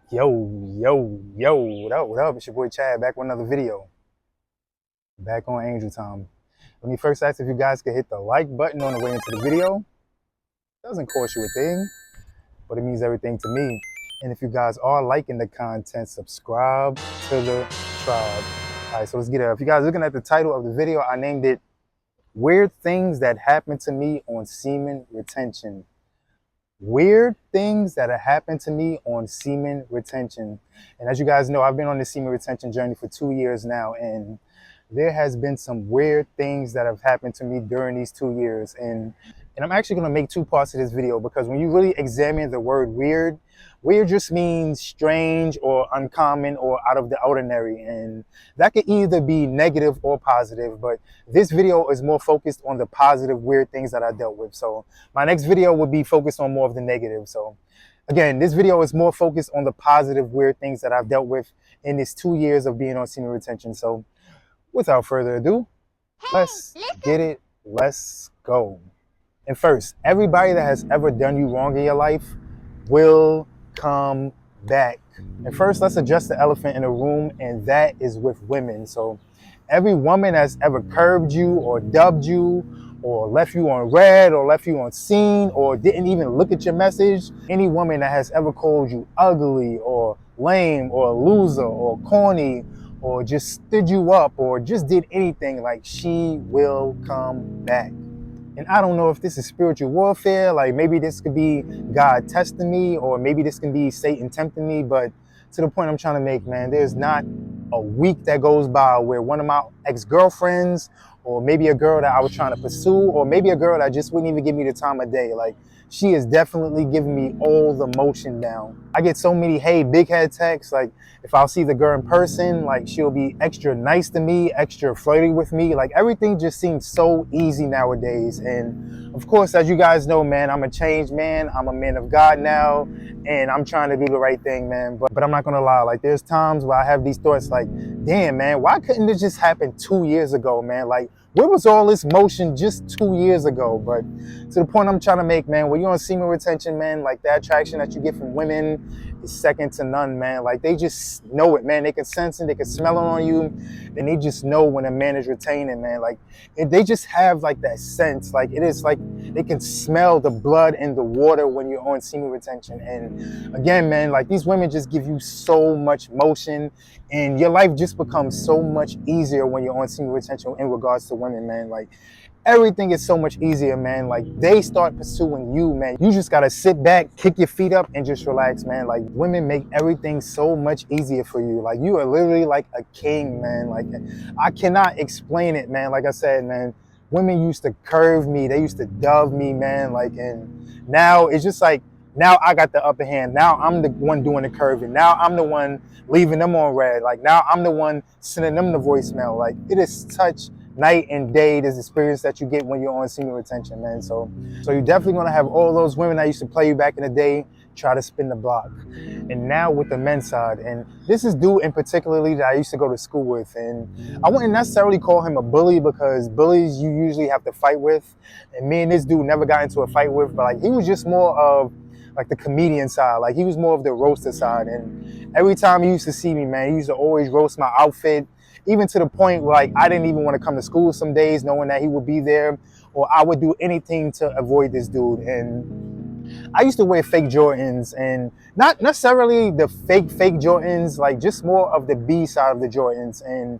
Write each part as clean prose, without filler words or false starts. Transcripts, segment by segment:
Yo, what up? It's your boy Chad back with another video. Back on Angel Time. Let me first ask if you guys could hit the like button on the way into the video. Doesn't cost you a thing, but it means everything to me. And if you guys are liking the content, subscribe to the tribe. All right, so let's get it. If you guys are looking at the title of the video, I named it Weird Things That Happened to Me on Semen Retention. Weird things that have happened to me on semen retention. And as you guys know, I've been on this semen retention journey for 2 years now, and there has been some weird things that have happened to me during these 2 years. And I'm actually going to make two parts of this video, because when you really examine the word weird, weird just means strange or uncommon or out of the ordinary, and that could either be negative or positive. But this video is more focused on the positive weird things that I dealt with. So my next video will be focused on more of the negative. So again, this video is more focused on the positive weird things that I've dealt with in this 2 years of being on semen retention. So without further ado, let's get it. Let's go. And first, everybody that has ever done you wrong in your life will come back. And first, let's address the elephant in the room, and that is with women. So every woman that's ever curbed you or dubbed you or left you on red or left you on seen or didn't even look at your message, any woman that has ever called you ugly or lame or a loser or corny or just stood you up or just did anything, like, she will come back. And I don't know if this is spiritual warfare, like maybe this could be God testing me, or maybe this can be Satan tempting me, but to the point I'm trying to make, man, there's not a week that goes by where one of my ex-girlfriends, or maybe a girl that I was trying to pursue, or maybe a girl that just wouldn't even give me the time of day, like, she is definitely giving me all the motion now. I get so many, hey, big head texts. Like, if I'll see the girl in person, like, she'll be extra nice to me, extra flirty with me. Like, everything just seems so easy nowadays. And of course, as you guys know, man, I'm a changed man. I'm a man of God now, and I'm trying to do the right thing, man. But I'm not gonna lie, like, there's times where I have these thoughts like, damn, man, why couldn't this just happen 2 years ago, man? Like, where was all this motion just 2 years ago? But to the point I'm trying to make, man, when you're on semen retention, man, like, the attraction that you get from women is second to none, man. Like, they just know it, man. They can sense it, they can smell it on you, and they just know when a man is retaining, man. Like, they just have, like, that sense. Like, it is like they can smell the blood in the water when you're on semen retention. And again, man, like, these women just give you so much motion, and your life just becomes so much easier when you're on semen retention in regards to women, man. Like, everything is so much easier, man. Like, they start pursuing you, man. You just gotta sit back, kick your feet up, and just relax, man. Like, women make everything so much easier for you. Like, you are literally like a king, man. Like, I cannot explain it, man. Like I said, man, women used to curve me. They used to dove me, man. Like, and now it's just like, now I got the upper hand. Now I'm the one doing the curving. Now I'm the one leaving them on red. Like, now I'm the one sending them the voicemail. Like, it is such night and day, this experience that you get when you're on semen retention, man. So you're definitely gonna have all those women that used to play you back in the day try to spin the block. And now with the men's side, and this is dude in particularly that I used to go to school with, and I wouldn't necessarily call him a bully, because bullies you usually have to fight with, and me and this dude never got into a fight with, but like, he was just more of like the comedian side. Like, he was more of the roaster side, and every time he used to see me, man, he used to always roast my outfit, even to the point where, like, I didn't even want to come to school some days knowing that he would be there, or I would do anything to avoid this dude. And I used to wear fake Jordans, and not necessarily the fake Jordans, like, just more of the B side of the Jordans. And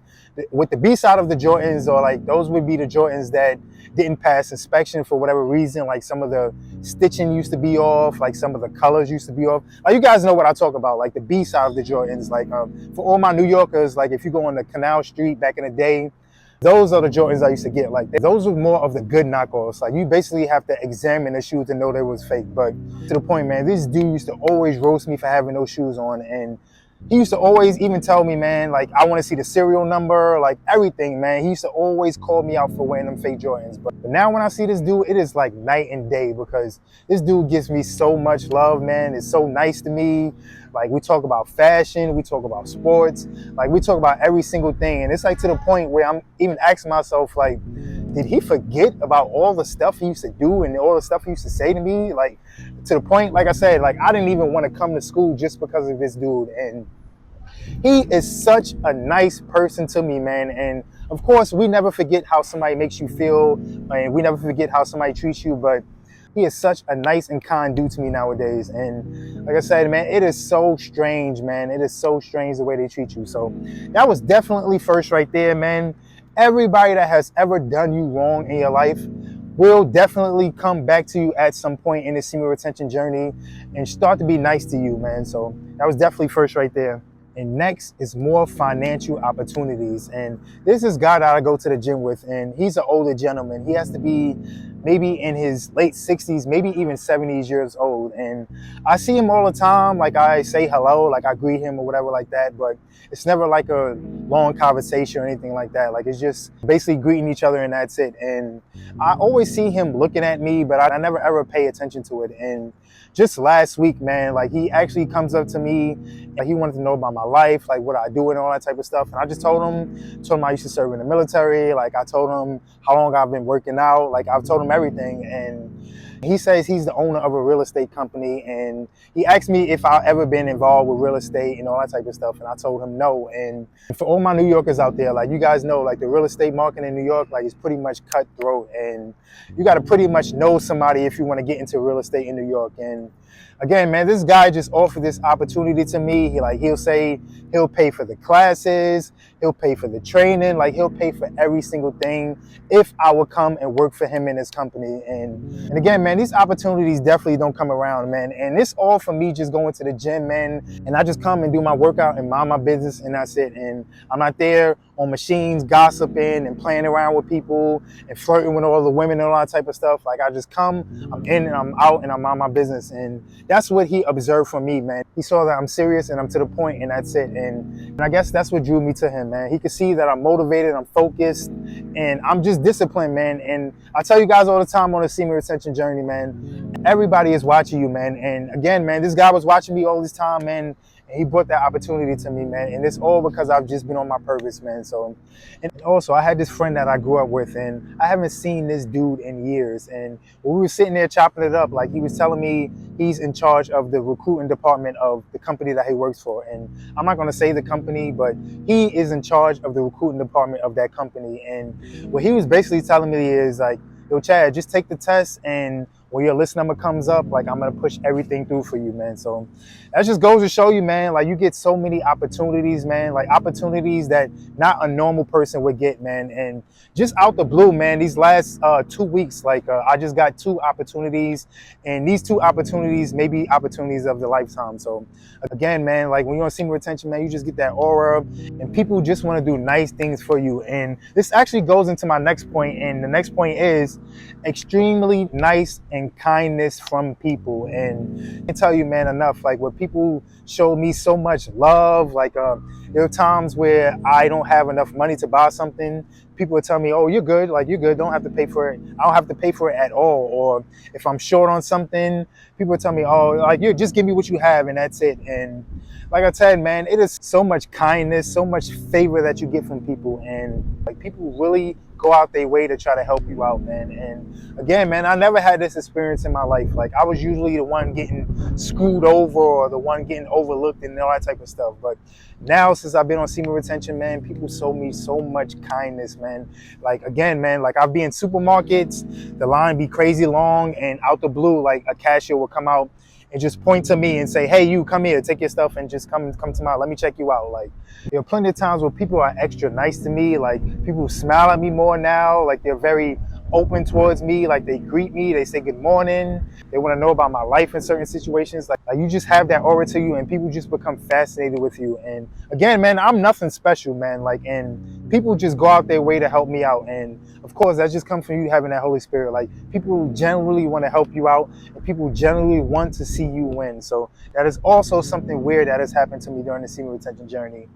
with the B side of the Jordans, or like, those would be the Jordans that didn't pass inspection for whatever reason. Like, some of the stitching used to be off, like some of the colors used to be off. Like, you guys know what I talk about, like the B side of the Jordans. Like, for all my New Yorkers, like, if you go on the Canal Street back in the day, those are the Jordans I used to get. Like, those were more of the good knockoffs. Like, you basically have to examine the shoes to know they was fake. But to the point, man, this dude used to always roast me for having those shoes on, and he used to always even tell me, man, like, I want to see the serial number, like, everything, man. He used to always call me out for wearing them fake Jordans. But now when I see this dude, it is like night and day, because this dude gives me so much love, man. It's so nice to me. Like, we talk about fashion, we talk about sports, like, we talk about every single thing. And it's like to the point where I'm even asking myself, like, did he forget about all the stuff he used to do and all the stuff he used to say to me? Like, to the point, like I said, like I didn't even want to come to school just because of this dude. And he is such a nice person to me, man. And of course, we never forget how somebody makes you feel, and we never forget how somebody treats you, but he is such a nice and kind dude to me nowadays. And like I said, man, it is so strange, man. It is so strange the way they treat you. So that was definitely first right there, man. Everybody that has ever done you wrong in your life will definitely come back to you at some point in the semen retention journey and start to be nice to you, man. So that was definitely first right there. And next is more financial opportunities. And this is a guy that I go to the gym with, and he's an older gentleman. He has to be maybe in his late 60s, maybe even 70s years old. And I see him all the time. Like I say hello, like I greet him or whatever like that. But it's never like a long conversation or anything like that. Like it's just basically greeting each other and that's it. And I always see him looking at me, but I never ever pay attention to it. And just last week, man, like he actually comes up to me, like he wanted to know about my life, like what I do and all that type of stuff. And I just told him I used to serve in the military. Like I told him how long I've been working out. Like I've told him everything. And he says he's the owner of a real estate company. And he asked me if I've ever been involved with real estate and all that type of stuff. And I told him no. And for all my New Yorkers out there, like you guys know, like the real estate market in New York, like it's pretty much cutthroat. And you got to pretty much know somebody if you want to get into real estate in New York. And again, man, this guy just offered this opportunity to me. He'll say he'll pay for the classes, he'll pay for the training, like he'll pay for every single thing if I would come and work for him in his company. And again, man, these opportunities definitely don't come around, man. And it's all for me just going to the gym, man. And I just come and do my workout and mind my business, and that's it. And I'm not there on machines gossiping and playing around with people and flirting with all the women and all that type of stuff. Like I just come, I'm in and I'm out and I'm on my business. And that's what he observed from me, man. He saw that I'm serious and I'm to the point, and that's it. And I guess that's what drew me to him, man. He could see that I'm motivated, I'm focused, and I'm just disciplined, man. And I tell you guys all the time on the semen retention journey, man, everybody is watching you, man. And again, man, this guy was watching me all this time, man. And he brought that opportunity to me, man. And it's all because I've just been on my purpose, man. So, and also I had this friend that I grew up with, and I haven't seen this dude in years. And when we were sitting there chopping it up, like he was telling me he's in charge of the recruiting department of the company that he works for. And I'm not going to say the company, but he is in charge of the recruiting department of that company. And what he was basically telling me is like, yo, Chad, just take the test, and when your list number comes up, like I'm gonna push everything through for you, man. So that just goes to show you, man, like you get so many opportunities, man, like opportunities that not a normal person would get, man. And just out the blue, man, these last 2 weeks, like I just got 2 opportunities, and these 2 opportunities may be opportunities of the lifetime. So again, man, like when you're on semen retention, man, you just get that aura, and people just want to do nice things for you. And this actually goes into my next point, and the next point is extremely nice and kindness from people. And I can tell you, man, enough, like where people show me so much love, like there are times where I don't have enough money to buy something, people will tell me, oh, you're good, like you're good, don't have to pay for it. I don't have to pay for it at all. Or if I'm short on something, people will tell me, oh, like you just give me what you have and that's it. And like I said, man, it is so much kindness, so much favor that you get from people, and like people really go out their way to try to help you out, man. And again, man, I never had this experience in my life. Like I was usually the one getting screwed over or the one getting overlooked and all that type of stuff. But now, since I've been on semen retention, man, people show me so much kindness, man. Like again, man, like I'll be in supermarkets, the line be crazy long, and out the blue, like a cashier will come out and just point to me and say, hey, you come here, take your stuff and just come to my, let me check you out. Like there are plenty of times where people are extra nice to me. Like people smile at me more now. Like they're very open towards me. Like they greet me, they say good morning. They want to know about my life in certain situations. Like you just have that aura to you, and people just become fascinated with you. And again, man, I'm nothing special, man. Like, and people just go out their way to help me out. And of course, that just comes from you having that Holy Spirit. Like people generally want to help you out, and people generally want to see you win. So that is also something weird that has happened to me during the semen retention journey.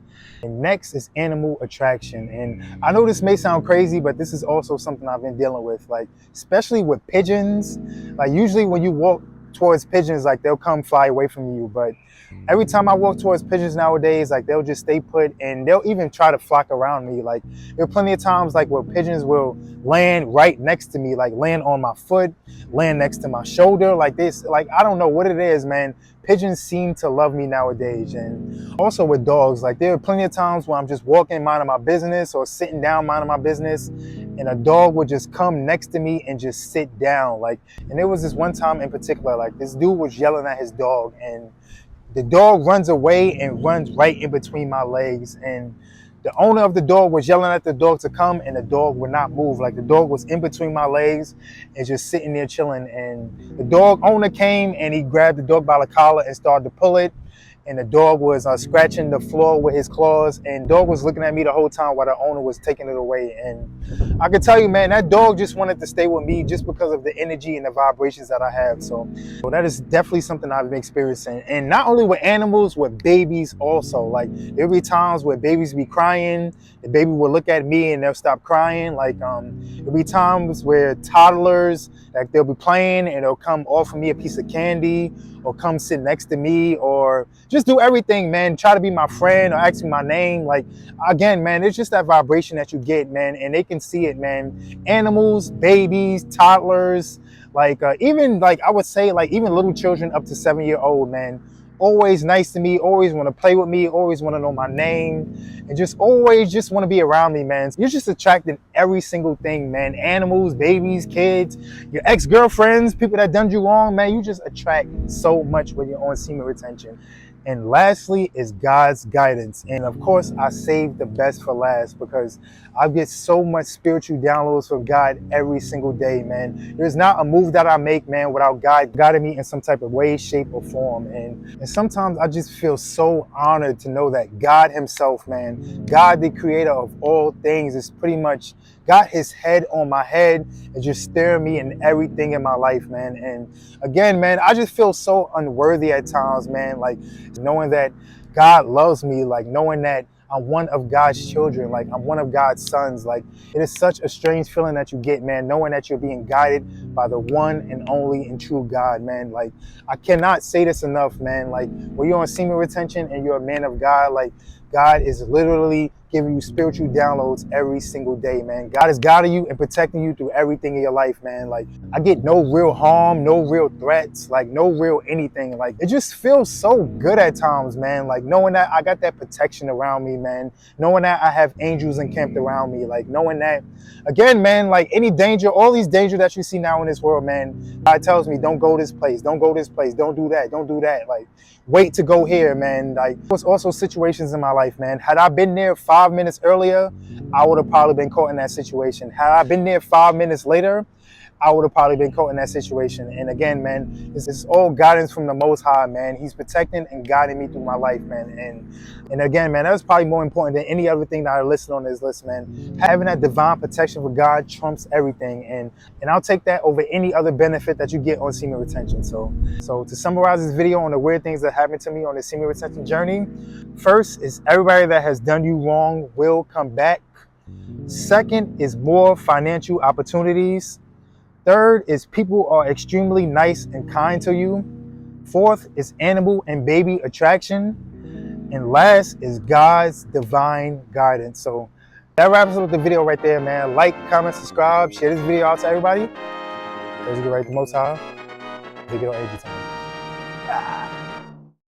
And next is animal attraction. And I know this may sound crazy, but this is also something I've been dealing with, like especially with pigeons. Like usually when you walk towards pigeons, like they'll come fly away from you. But every time I walk towards pigeons nowadays, like they'll just stay put, and they'll even try to flock around me. Like there are plenty of times like where pigeons will land right next to me, like land on my foot, land next to my shoulder, like this. Like I don't know what it is, man. Pigeons seem to love me nowadays. And also with dogs, like there are plenty of times when I'm just walking minding my business or sitting down minding my business, and a dog would just come next to me and just sit down. Like, and there was this one time in particular, like this dude was yelling at his dog, and the dog runs away and runs right in between my legs. And the owner of the dog was yelling at the dog to come, and the dog would not move. Like the dog was in between my legs and just sitting there chilling. And the dog owner came and he grabbed the dog by the collar and started to pull it. And the dog was scratching the floor with his claws, and the dog was looking at me the whole time while the owner was taking it away. And I could tell you, man, that dog just wanted to stay with me just because of the energy and the vibrations that I have. So that is definitely something I've been experiencing. And not only with animals, with babies also. Like there'll be times where babies be crying, the baby will look at me and they'll stop crying. Like there'll be times where toddlers, like they'll be playing and they'll come offer me a piece of candy, or come sit next to me, or just do everything, man. Try to be my friend or ask me my name. Like, again, man, it's just that vibration that you get, man, and they can see it, man. Animals, babies, toddlers, like even like I would say like even little children up to 7-year-old, man, always nice to me, always want to play with me, always want to know my name, and just always just want to be around me, man. You're just attracting every single thing, man. Animals, babies, kids, your ex-girlfriends, people that done you wrong, man. You just attract so much when you're on semen retention. And lastly is God's guidance. And of course, I saved the best for last because I get so much spiritual downloads from God every single day, man. There's not a move that I make, man, without God guiding me in some type of way, shape, or form. And sometimes I just feel so honored to know that God himself, man, God, the creator of all things, is pretty much got his head on my head and just steering me in everything in my life, man. And again, man, I just feel so unworthy at times, man. Like knowing that God loves me, like knowing that I'm one of God's children, like I'm one of God's sons. Like it is such a strange feeling that you get, man, knowing that you're being guided by the one and only and true God, man. Like I cannot say this enough, man. Like when you're on semen retention and you're a man of God, like God is literally giving you spiritual downloads every single day, man. God is guiding you and protecting you through everything in your life, man. Like I get no real harm, no real threats, like no real anything. Like it just feels so good at times, man. Like knowing that I got that protection around me, man. Knowing that I have angels encamped around me. Like knowing that, again, man, like any danger, all these dangers that you see now in this world, man, God tells me, don't go this place, don't go this place, don't do that, don't do that. Like wait to go here, man. Like there's also situations in my life, man. Had I been there 5 minutes earlier, I would have probably been caught in that situation. Had I been there 5 minutes later, I would have probably been caught in that situation. And again, man, this is all guidance from the Most High, man. He's protecting and guiding me through my life, man. And again, man, that's probably more important than any other thing that I listed on this list, man. Having that divine protection with God trumps everything. And I'll take that over any other benefit that you get on semen retention. So to summarize this video on the weird things that happened to me on the semen retention journey, first is everybody that has done you wrong will come back. Second is more financial opportunities. Third is people are extremely nice and kind to you. Fourth is animal and baby attraction. And last is God's divine guidance. So that wraps up the video right there, man. Like, comment, subscribe, share this video out to everybody. Let's get right to Most High. Take it on every time.